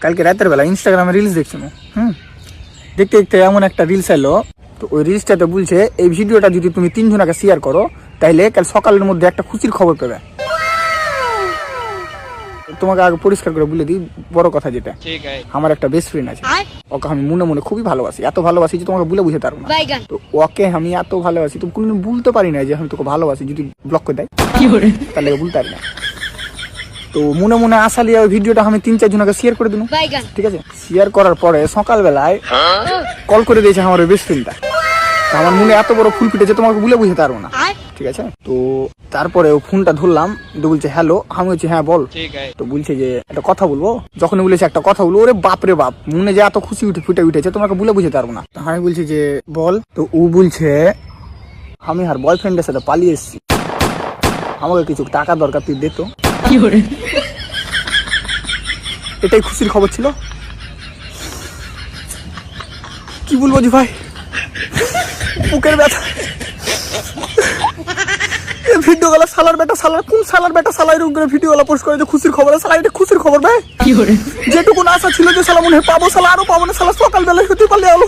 কালকে রাতের বেলা ইনস্টাগ্রামে রিলস দেখছিলাম। দেখতে দেখতে এমন একটা রিলস এলো, তো ওই রিলসটাতে বলছে এই ভিডিওটা যদি তুমি 3 জনকে শেয়ার করো তাহলে কাল সকালের মধ্যে একটা খুশির খবর পাবে। তোমাকে আগে পরিষ্কার করে বলে দিই, বড় কথা যেটা, আমার একটা বেস্ট ফ্রেন্ড আছে, ওকে আমি মনে মনে খুবই ভালোবাসি, এত ভালোবাসি যে তোমাকে বলে বুঝতে পারবো না। তো ওকে আমি এত ভালোবাসি, তুমি কোনদিন বলতে পারি না যে আমি তোকে ভালোবাসি। যদি ব্লক করে দেয় তাহলে বলতে পারি না। তো মনে মনে আসালি ওই ভিডিওটা আমি 3-4 জনকে শেয়ার করে দিলাম, ঠিক আছে। শেয়ার করার পরে সকালবেলায় কল করে দিয়েছে আমার ওই বেস্ট ফ্রেন্ডটা। আমার মনে এত বড় ফুল ফুটেছে তোমাকে বলে বুঝতে পারবো না, ঠিক আছে। তো তারপরে ও ফোনটা ধরলাম, তো বলছে হ্যালো, আমি বলছি হ্যাঁ বল। তো বলছে যে একটা কথা বলবো। যখন বলেছে একটা কথা বলবো, ওরে বাপ রে বাপ, মনে যে এত খুশি ফুটে উঠেছে তোমাকে বলে বুঝতে পারবো না। আমি বলছি যে বল। তো ও বলছে আমি আর বয়ফ্রেন্ডের সাথে পালিয়ে এসেছি, আমাকে কিছু টাকা দরকার, তুই দে তো। এটাই খুশির খবর ছিল। কি বলবো জি ভাই, বুকের ব্যথা। ভিডিও গলা সালার বেটা সালার, কোন সালার বেটা সালাই রুম করে ভিডিও গলা পোস্ট করে যে খুশির খবর। সালা এটা খুশির খবর ভাই, যেটুকুন আশা ছিল যে সালা মনে হয় পাবো, সালা আরো পাবো না, সালা সকালবেলা হতে পারলে আলো।